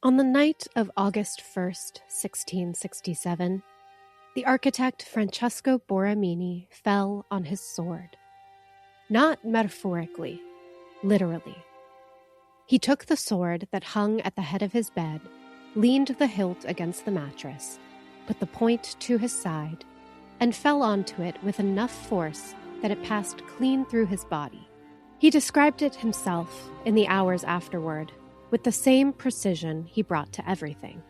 On the night of August 1st, 1667, the architect Francesco Borromini fell on his sword. Not metaphorically, literally. He took the sword that hung at the head of his bed, leaned the hilt against the mattress, put the point to his side, and fell onto it with enough force that it passed clean through his body. He described it himself in the hours afterward, with the same precision he brought to everything.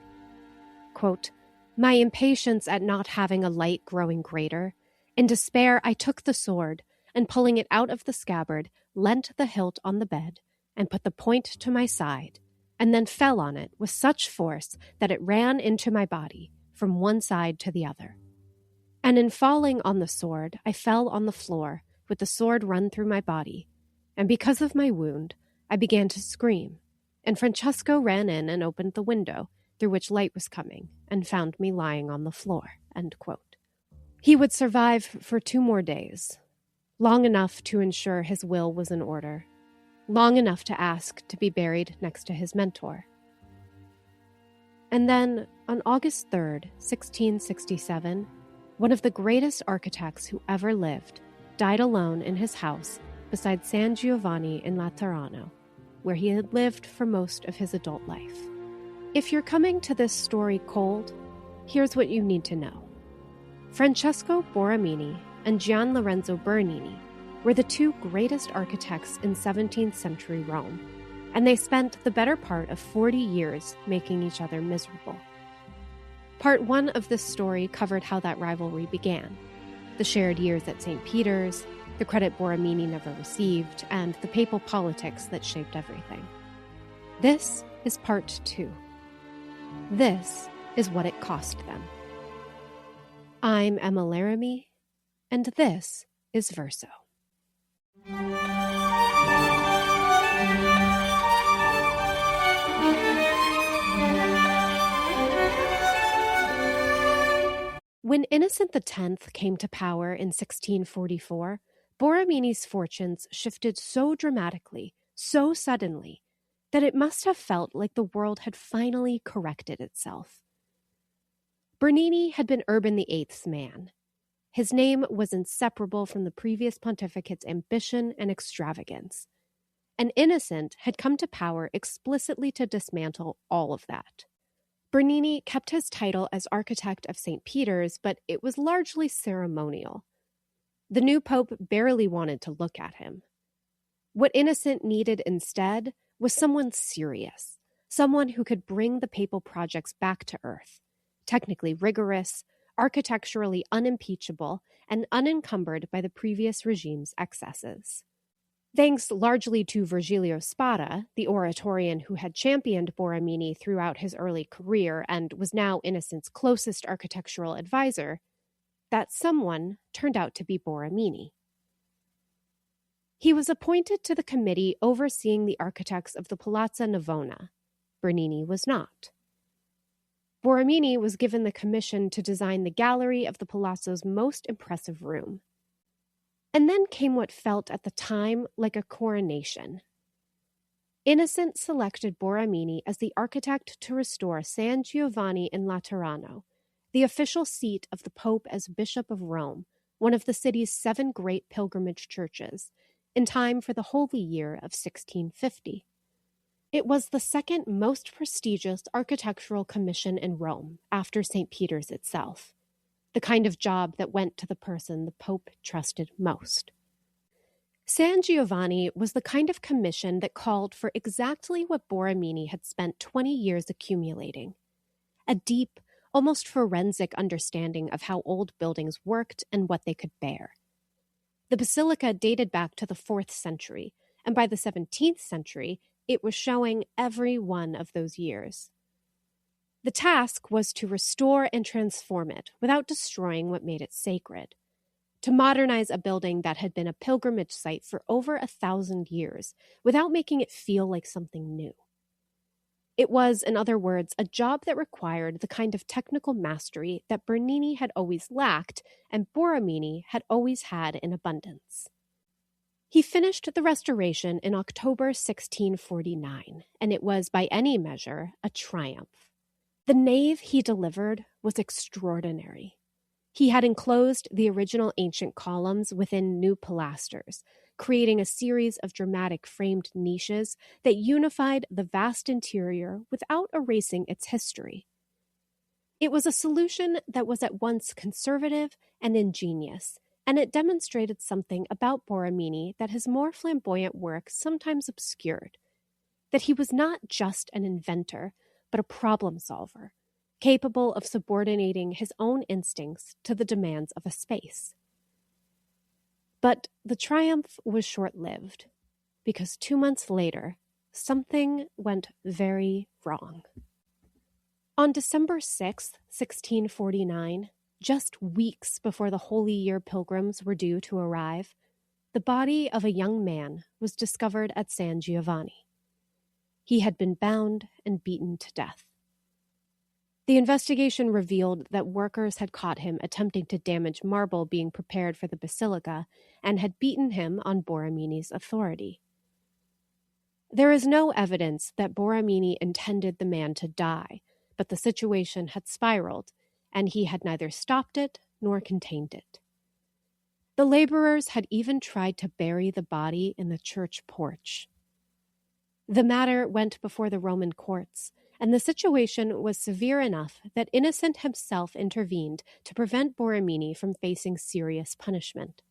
Quote, "My impatience at not having a light growing greater, in despair I took the sword, and pulling it out of the scabbard, leant the hilt on the bed, and put the point to my side, and then fell on it with such force that it ran into my body, from one side to the other. And in falling on the sword, I fell on the floor, with the sword run through my body, and because of my wound, I began to scream, and Francesco ran in and opened the window through which light was coming and found me lying on the floor." End quote. He would survive for 2 more days, long enough to ensure his will was in order, long enough to ask to be buried next to his mentor. And then, on August 3rd, 1667, one of the greatest architects who ever lived died alone in his house beside San Giovanni in Laterano, where he had lived for most of his adult life. If you're coming to this story cold, here's what you need to know. Francesco Borromini and Gian Lorenzo Bernini were the 2 greatest architects in 17th century Rome, and they spent the better part of 40 years making each other miserable. Part 1 of this story covered how that rivalry began, the shared years at St. Peter's, the credit Borromini never received, and the papal politics that shaped everything. This is part 2. This is what it cost them. I'm Emma Laramie, and this is Verso. When Innocent X came to power in 1644, Borromini's fortunes shifted so dramatically, so suddenly, that it must have felt like the world had finally corrected itself. Bernini had been Urban VIII's man. His name was inseparable from the previous pontificate's ambition and extravagance. And Innocent had come to power explicitly to dismantle all of that. Bernini kept his title as architect of St. Peter's, but it was largely ceremonial. The new pope barely wanted to look at him. What Innocent needed instead was someone serious, someone who could bring the papal projects back to earth, technically rigorous, architecturally unimpeachable, and unencumbered by the previous regime's excesses. Thanks largely to Virgilio Spada, the oratorian who had championed Borromini throughout his early career and was now Innocent's closest architectural advisor, that someone turned out to be Borromini. He was appointed to the committee overseeing the architects of the Palazzo Navona. Bernini was not. Borromini was given the commission to design the gallery of the palazzo's most impressive room. And then came what felt at the time like a coronation. Innocent selected Borromini as the architect to restore San Giovanni in Laterano, the official seat of the Pope as Bishop of Rome, one of the city's 7 great pilgrimage churches, in time for the Holy Year of 1650. It was the second most prestigious architectural commission in Rome, after St. Peter's itself, the kind of job that went to the person the Pope trusted most. San Giovanni was the kind of commission that called for exactly what Borromini had spent 20 years accumulating: a deep, almost forensic understanding of how old buildings worked and what they could bear. The basilica dated back to the 4th century, and by the 17th century, it was showing every one of those years. The task was to restore and transform it without destroying what made it sacred, to modernize a building that had been a pilgrimage site for over 1,000 years without making it feel like something new. It was, in other words, a job that required the kind of technical mastery that Bernini had always lacked and Borromini had always had in abundance. He finished the restoration in October 1649, and it was, by any measure, a triumph. The nave he delivered was extraordinary. He had enclosed the original ancient columns within new pilasters, creating a series of dramatic framed niches that unified the vast interior without erasing its history. It was a solution that was at once conservative and ingenious, and it demonstrated something about Borromini that his more flamboyant work sometimes obscured, that he was not just an inventor, but a problem solver, capable of subordinating his own instincts to the demands of a space. But the triumph was short-lived, because 2 months later, something went very wrong. On December 6, 1649, just weeks before the Holy Year pilgrims were due to arrive, the body of a young man was discovered at San Giovanni. He had been bound and beaten to death. The investigation revealed that workers had caught him attempting to damage marble being prepared for the basilica and had beaten him on Borromini's authority. There is no evidence that Borromini intended the man to die, but the situation had spiraled, and he had neither stopped it nor contained it. The laborers had even tried to bury the body in the church porch. The matter went before the Roman courts, and the situation was severe enough that Innocent himself intervened to prevent Borromini from facing serious punishment.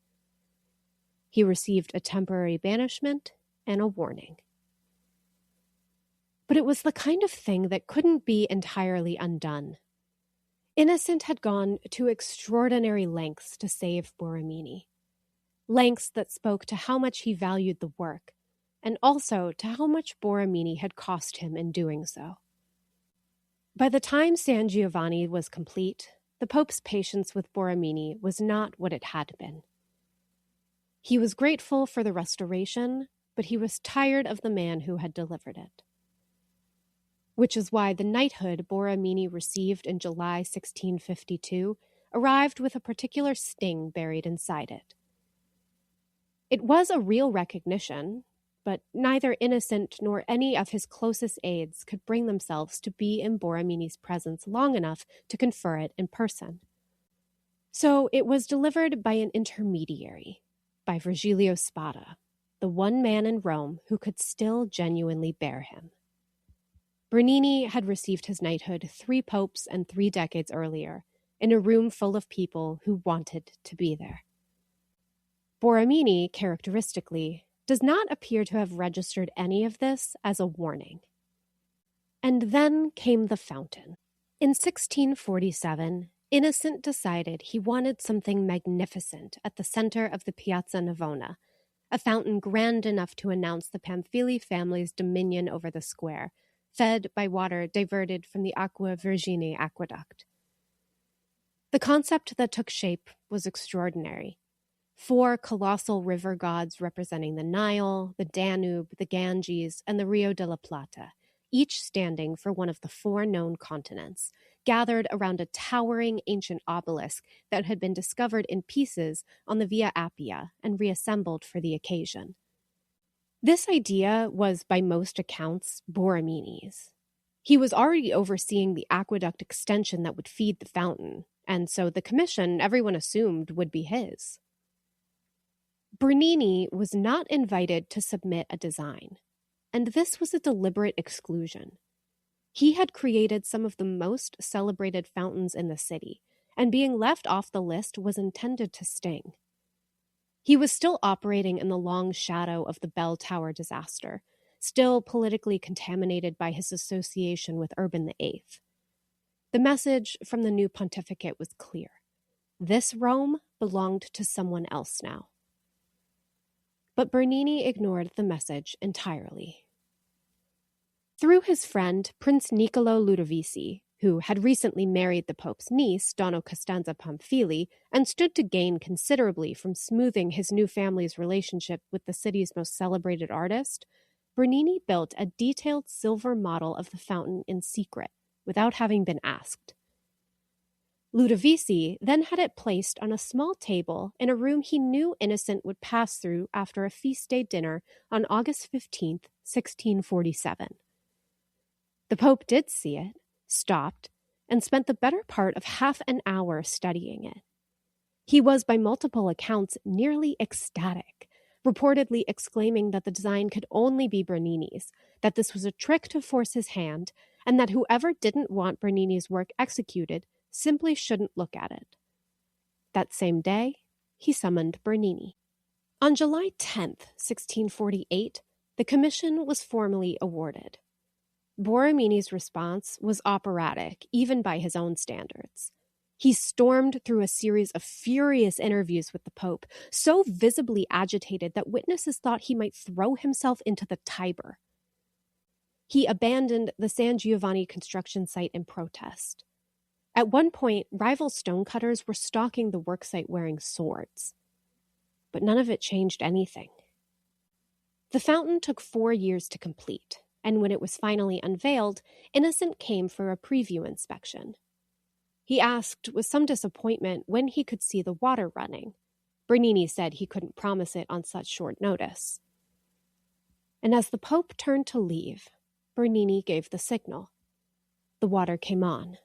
He received a temporary banishment and a warning. But it was the kind of thing that couldn't be entirely undone. Innocent had gone to extraordinary lengths to save Borromini, lengths that spoke to how much he valued the work, and also to how much Borromini had cost him in doing so. By the time San Giovanni was complete, the Pope's patience with Borromini was not what it had been. He was grateful for the restoration, but he was tired of the man who had delivered it. Which is why the knighthood Borromini received in July 1652 arrived with a particular sting buried inside it. It was a real recognition, but neither Innocent nor any of his closest aides could bring themselves to be in Borromini's presence long enough to confer it in person. So it was delivered by an intermediary, by Virgilio Spada, the one man in Rome who could still genuinely bear him. Bernini had received his knighthood 3 popes and 3 decades earlier, in a room full of people who wanted to be there. Borromini, characteristically, does not appear to have registered any of this as a warning. And then came the fountain. In 1647, Innocent decided he wanted something magnificent at the center of the Piazza Navona, a fountain grand enough to announce the Pamphili family's dominion over the square, fed by water diverted from the Aqua Vergine aqueduct. The concept that took shape was extraordinary. 4 colossal river gods representing the Nile, the Danube, the Ganges, and the Rio de la Plata, each standing for one of the 4 known continents, gathered around a towering ancient obelisk that had been discovered in pieces on the Via Appia and reassembled for the occasion. This idea was, by most accounts, Borromini's. He was already overseeing the aqueduct extension that would feed the fountain, and so the commission, everyone assumed, would be his. Bernini was not invited to submit a design, and this was a deliberate exclusion. He had created some of the most celebrated fountains in the city, and being left off the list was intended to sting. He was still operating in the long shadow of the bell tower disaster, still politically contaminated by his association with Urban VIII. The message from the new pontificate was clear. This Rome belonged to someone else now. But Bernini ignored the message entirely. Through his friend, Prince Niccolo Ludovisi, who had recently married the Pope's niece, Donna Costanza Pamphili, and stood to gain considerably from smoothing his new family's relationship with the city's most celebrated artist, Bernini built a detailed silver model of the fountain in secret, without having been asked. Ludovisi then had it placed on a small table in a room he knew Innocent would pass through after a feast day dinner on August 15th, 1647. The Pope did see it, stopped, and spent the better part of half an hour studying it. He was, by multiple accounts, nearly ecstatic, reportedly exclaiming that the design could only be Bernini's, that this was a trick to force his hand, and that whoever didn't want Bernini's work executed simply shouldn't look at it. That same day, he summoned Bernini. On July 10th, 1648, the commission was formally awarded. Borromini's response was operatic, even by his own standards. He stormed through a series of furious interviews with the Pope, so visibly agitated that witnesses thought he might throw himself into the Tiber. He abandoned the San Giovanni construction site in protest. At one point, rival stonecutters were stalking the worksite wearing swords. But none of it changed anything. The fountain took 4 years to complete, and when it was finally unveiled, Innocent came for a preview inspection. He asked with some disappointment when he could see the water running. Bernini said he couldn't promise it on such short notice. And as the Pope turned to leave, Bernini gave the signal. The water came on.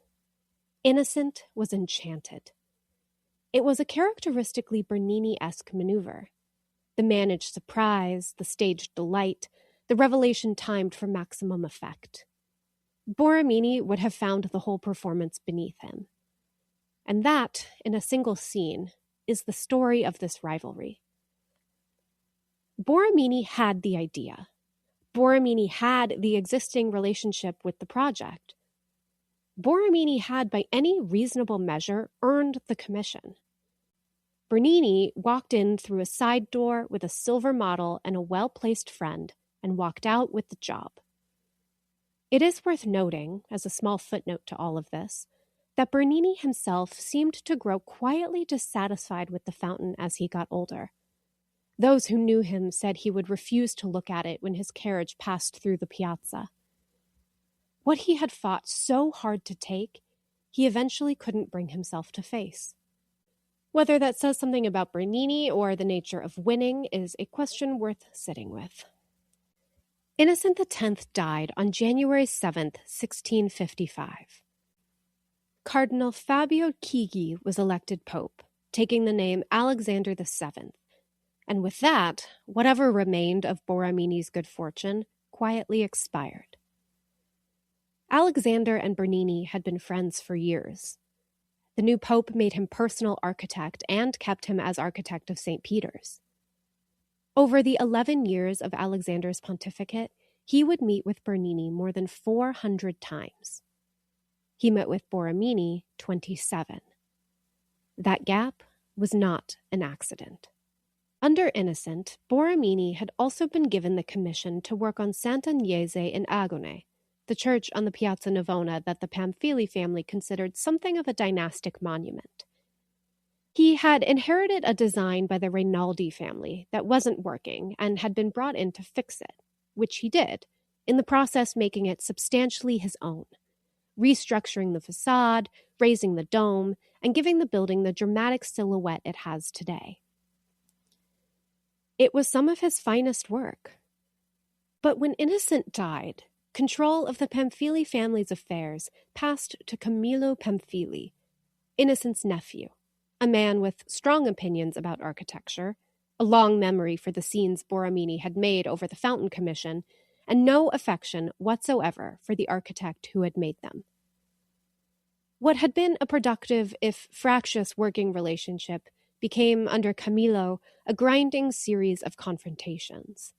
Innocent was enchanted. It was a characteristically Bernini-esque maneuver. The managed surprise, the staged delight, the revelation timed for maximum effect. Borromini would have found the whole performance beneath him. And that, in a single scene, is the story of this rivalry. Borromini had the idea. Borromini had the existing relationship with the project. Borromini had, by any reasonable measure, earned the commission. Bernini walked in through a side door with a silver model and a well-placed friend, and walked out with the job. It is worth noting, as a small footnote to all of this, that Bernini himself seemed to grow quietly dissatisfied with the fountain as he got older. Those who knew him said he would refuse to look at it when his carriage passed through the piazza. What he had fought so hard to take, he eventually couldn't bring himself to face. Whether that says something about Bernini or the nature of winning is a question worth sitting with. Innocent X died on January 7th, 1655. Cardinal Fabio Chigi was elected pope, taking the name Alexander VII, and with that, whatever remained of Borromini's good fortune quietly expired. Alexander and Bernini had been friends for years. The new pope made him personal architect and kept him as architect of St. Peter's. Over the 11 years of Alexander's pontificate, he would meet with Bernini more than 400 times. He met with Borromini 27. That gap was not an accident. Under Innocent, Borromini had also been given the commission to work on Sant'Agnese in Agone, the church on the Piazza Navona that the Pamphili family considered something of a dynastic monument. He had inherited a design by the Rinaldi family that wasn't working and had been brought in to fix it, which he did, in the process making it substantially his own, restructuring the facade, raising the dome, and giving the building the dramatic silhouette it has today. It was some of his finest work. But when Innocent died, control of the Pamphili family's affairs passed to Camillo Pamphili, Innocent's nephew, a man with strong opinions about architecture, a long memory for the scenes Borromini had made over the Fountain Commission, and no affection whatsoever for the architect who had made them. What had been a productive, if fractious, working relationship became, under Camillo, a grinding series of confrontations.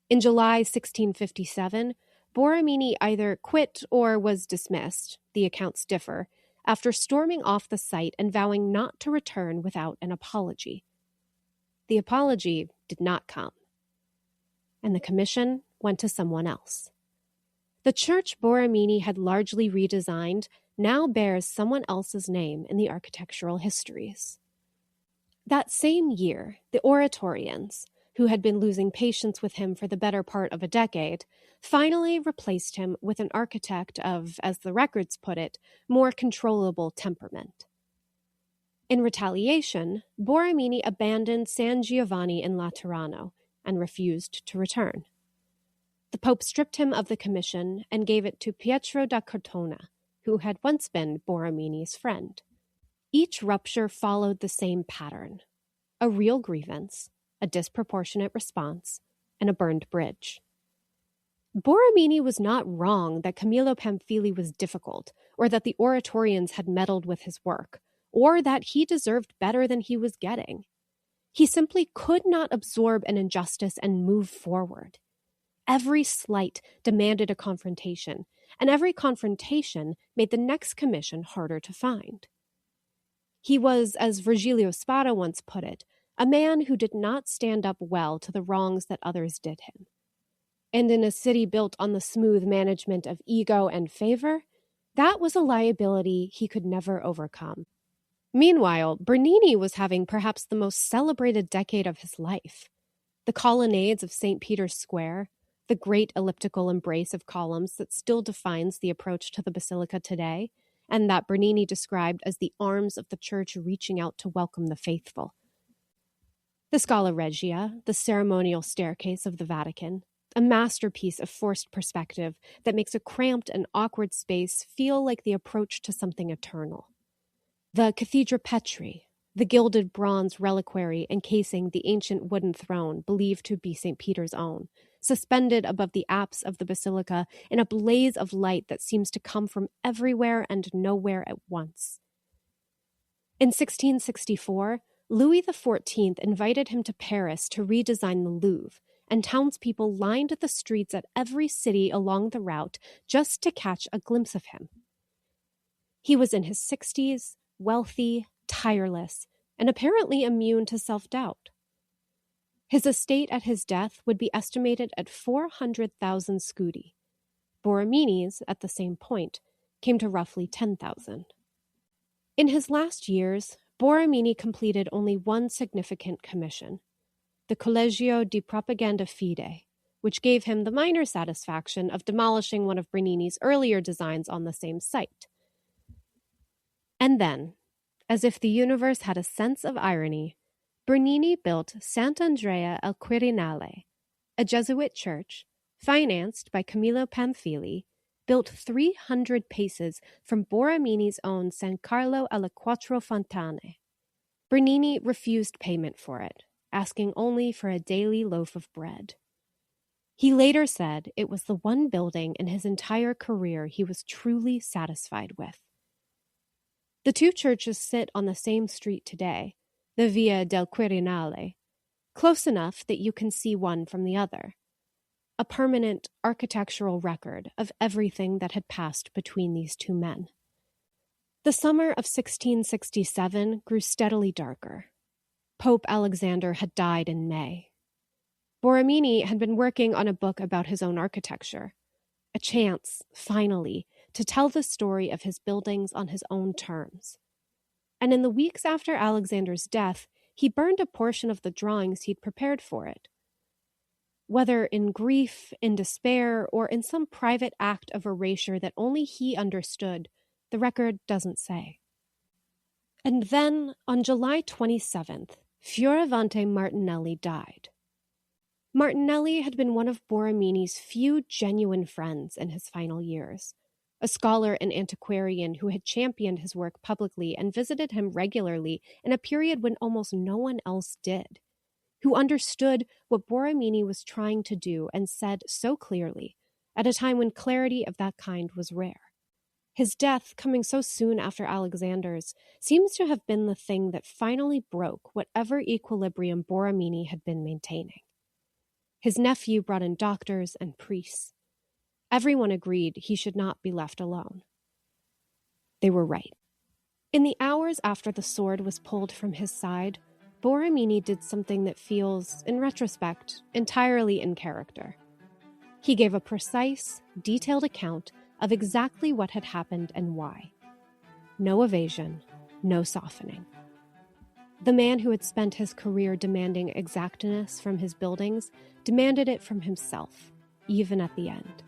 In July 1657, Borromini either quit or was dismissed, the accounts differ, after storming off the site and vowing not to return without an apology. The apology did not come, and the commission went to someone else. The church Borromini had largely redesigned now bears someone else's name in the architectural histories. That same year, the Oratorians, who had been losing patience with him for the better part of a decade, finally replaced him with an architect of, as the records put it, more controllable temperament. In retaliation, Borromini abandoned San Giovanni in Laterano and refused to return. The Pope stripped him of the commission and gave it to Pietro da Cortona, who had once been Borromini's friend. Each rupture followed the same pattern: a real grievance, a disproportionate response, and a burned bridge. Borromini was not wrong that Camillo Pamphili was difficult, or that the Oratorians had meddled with his work, or that he deserved better than he was getting. He simply could not absorb an injustice and move forward. Every slight demanded a confrontation, and every confrontation made the next commission harder to find. He was, as Virgilio Spada once put it, a man who did not stand up well to the wrongs that others did him. And in a city built on the smooth management of ego and favor, that was a liability he could never overcome. Meanwhile, Bernini was having perhaps the most celebrated decade of his life. The colonnades of St. Peter's Square, the great elliptical embrace of columns that still defines the approach to the basilica today, and that Bernini described as the arms of the church reaching out to welcome the faithful. The Scala Regia, the ceremonial staircase of the Vatican, a masterpiece of forced perspective that makes a cramped and awkward space feel like the approach to something eternal. The Cathedra Petri, the gilded bronze reliquary encasing the ancient wooden throne believed to be St. Peter's own, suspended above the apse of the basilica in a blaze of light that seems to come from everywhere and nowhere at once. In 1664, Louis XIV invited him to Paris to redesign the Louvre, and townspeople lined the streets at every city along the route just to catch a glimpse of him. He was in his 60s, wealthy, tireless, and apparently immune to self-doubt. His estate at his death would be estimated at 400,000 scudi. Borromini's, at the same point, came to roughly 10,000. In his last years, Borromini completed only one significant commission, the Collegio di Propaganda Fide, which gave him the minor satisfaction of demolishing one of Bernini's earlier designs on the same site. And then, as if the universe had a sense of irony, Bernini built Sant'Andrea al Quirinale, a Jesuit church, financed by Camillo Pamphili, built 300 paces from Borromini's own San Carlo alle Quattro Fontane. Bernini refused payment for it, asking only for a daily loaf of bread. He later said it was the one building in his entire career he was truly satisfied with. The two churches sit on the same street today, the Via del Quirinale, close enough that you can see one from the other, a permanent architectural record of everything that had passed between these two men. The summer of 1667 grew steadily darker. Pope Alexander had died in May. Borromini had been working on a book about his own architecture, a chance, finally, to tell the story of his buildings on his own terms. And in the weeks after Alexander's death, he burned a portion of the drawings he'd prepared for it. Whether in grief, in despair, or in some private act of erasure that only he understood, the record doesn't say. And then, on July 27th, Fioravante Martinelli died. Martinelli had been one of Borromini's few genuine friends in his final years, a scholar and antiquarian who had championed his work publicly and visited him regularly in a period when almost no one else did, who understood what Borromini was trying to do and said so clearly, at a time when clarity of that kind was rare. His death, coming so soon after Alexander's, seems to have been the thing that finally broke whatever equilibrium Borromini had been maintaining. His nephew brought in doctors and priests. Everyone agreed he should not be left alone. They were right. In the hours after the sword was pulled from his side, Borromini did something that feels, in retrospect, entirely in character. He gave a precise, detailed account of exactly what had happened and why. No evasion, no softening. The man who had spent his career demanding exactness from his buildings demanded it from himself, even at the end.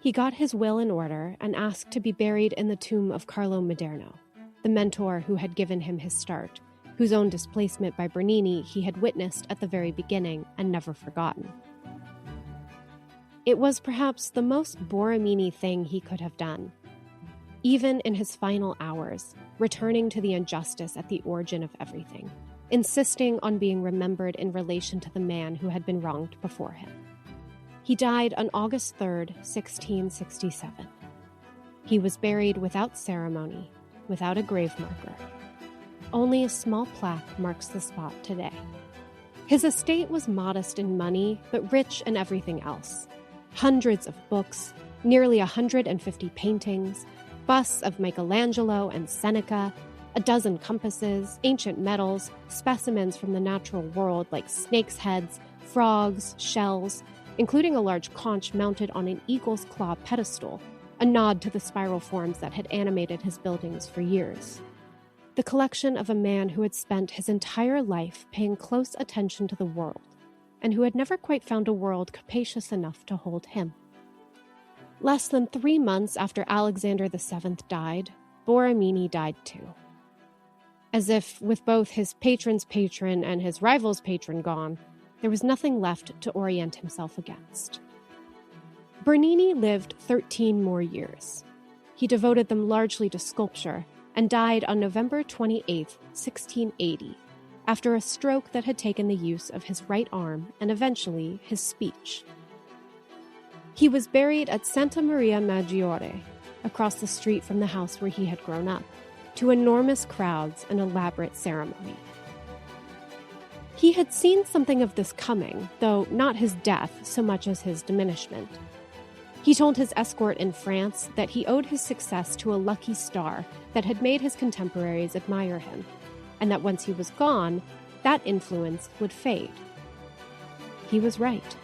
He got his will in order and asked to be buried in the tomb of Carlo Maderno, the mentor who had given him his start, whose own displacement by Bernini he had witnessed at the very beginning and never forgotten. It was perhaps the most Borromini thing he could have done. Even in his final hours, returning to the injustice at the origin of everything, insisting on being remembered in relation to the man who had been wronged before him. He died on August 3rd, 1667. He was buried without ceremony, without a grave marker. Only a small plaque marks the spot today. His estate was modest in money, but rich in everything else. Hundreds of books, nearly 150 paintings, busts of Michelangelo and Seneca, a dozen compasses, ancient metals, specimens from the natural world like snakes' heads, frogs, shells, including a large conch mounted on an eagle's claw pedestal, a nod to the spiral forms that had animated his buildings for years. The collection of a man who had spent his entire life paying close attention to the world, and who had never quite found a world capacious enough to hold him. Less than 3 months after Alexander VII died, Borromini died too. As if, with both his patron's patron and his rival's patron gone, there was nothing left to orient himself against. Bernini lived 13 more years. He devoted them largely to sculpture and died on November 28, 1680, after a stroke that had taken the use of his right arm and eventually his speech. He was buried at Santa Maria Maggiore, across the street from the house where he had grown up, to enormous crowds and elaborate ceremony. He had seen something of this coming, though not his death so much as his diminishment. He told his escort in France that he owed his success to a lucky star that had made his contemporaries admire him, and that once he was gone, that influence would fade. He was right.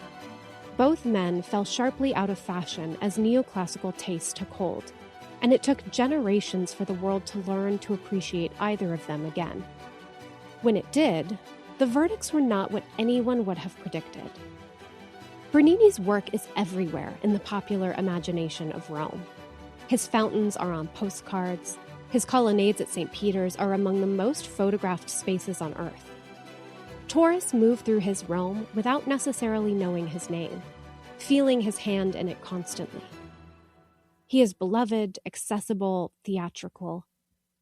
Both men fell sharply out of fashion as neoclassical taste took hold, and it took generations for the world to learn to appreciate either of them again. When it did, the verdicts were not what anyone would have predicted. Bernini's work is everywhere in the popular imagination of Rome. His fountains are on postcards. His colonnades at St. Peter's are among the most photographed spaces on Earth. Tourists move through his Rome without necessarily knowing his name, feeling his hand in it constantly. He is beloved, accessible, theatrical,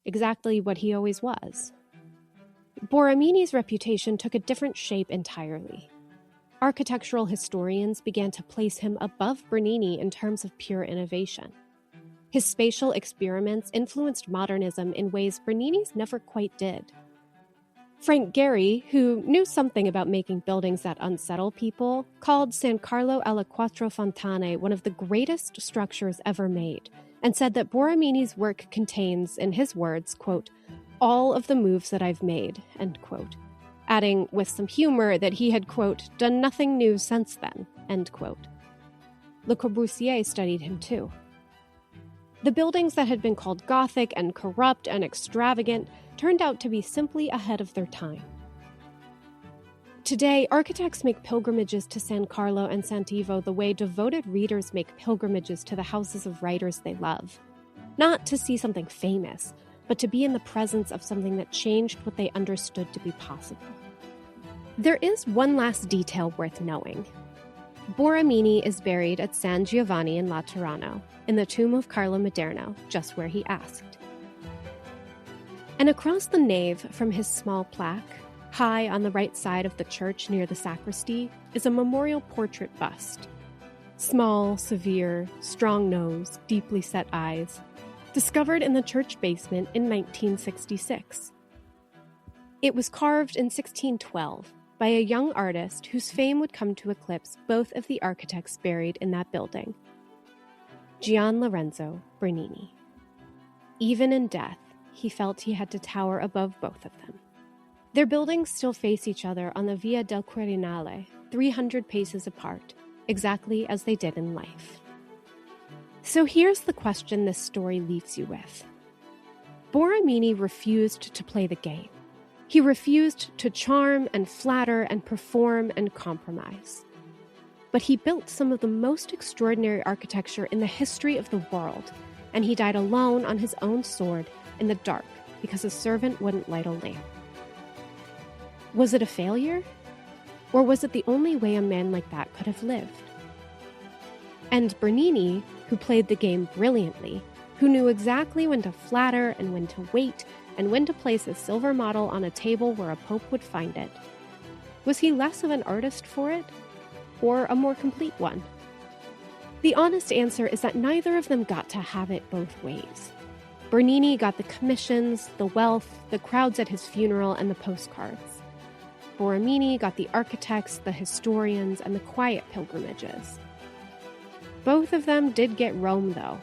exactly what he always was. Borromini's reputation took a different shape entirely. Architectural historians began to place him above Bernini in terms of pure innovation. His spatial experiments influenced modernism in ways Bernini's never quite did. Frank Gehry, who knew something about making buildings that unsettle people, called San Carlo alle Quattro Fontane one of the greatest structures ever made, and said that Borromini's work contains, in his words, quote, all of the moves that I've made, end quote, adding with some humor that he had, quote, done nothing new since then, end quote. Le Corbusier studied him too. The buildings that had been called Gothic and corrupt and extravagant turned out to be simply ahead of their time. Today, architects make pilgrimages to San Carlo and Sant'Ivo the way devoted readers make pilgrimages to the houses of writers they love. Not to see something famous, but to be in the presence of something that changed what they understood to be possible. There is one last detail worth knowing. Borromini is buried at San Giovanni in Laterano, in the tomb of Carlo Maderno, just where he asked. And across the nave from his small plaque, high on the right side of the church near the sacristy, is a memorial portrait bust. Small, severe, strong nose, deeply set eyes, discovered in the church basement in 1966. It was carved in 1612 by a young artist whose fame would come to eclipse both of the architects buried in that building, Gian Lorenzo Bernini. Even in death, he felt he had to tower above both of them. Their buildings still face each other on the Via del Quirinale, 300 paces apart, exactly as they did in life. So here's the question this story leaves you with. Borromini refused to play the game. He refused to charm and flatter and perform and compromise. But he built some of the most extraordinary architecture in the history of the world, and he died alone on his own sword in the dark because a servant wouldn't light a lamp. Was it a failure? Or was it the only way a man like that could have lived? And Bernini, who played the game brilliantly, who knew exactly when to flatter and when to wait and when to place a silver model on a table where a pope would find it, was he less of an artist for it, or a more complete one? The honest answer is that neither of them got to have it both ways. Bernini got the commissions, the wealth, the crowds at his funeral, and the postcards. Borromini got the architects, the historians, and the quiet pilgrimages. Both of them did get Rome, though,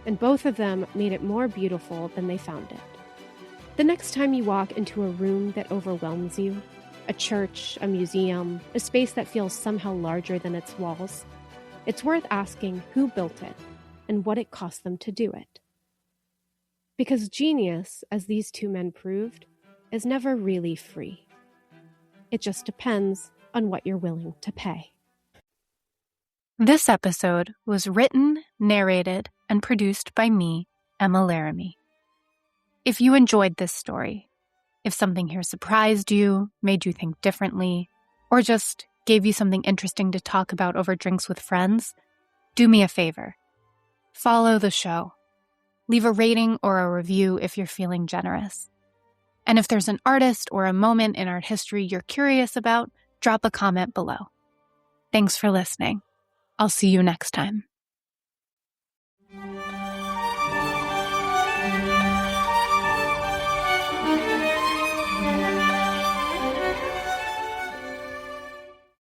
and both of them made it more beautiful than they found it. The next time you walk into a room that overwhelms you, a church, a museum, a space that feels somehow larger than its walls, it's worth asking who built it and what it cost them to do it. Because genius, as these two men proved, is never really free. It just depends on what you're willing to pay. This episode was written, narrated, and produced by me, Emma Laramie. If you enjoyed this story, if something here surprised you, made you think differently, or just gave you something interesting to talk about over drinks with friends, do me a favor. Follow the show. Leave a rating or a review if you're feeling generous. And if there's an artist or a moment in art history you're curious about, drop a comment below. Thanks for listening. I'll see you next time.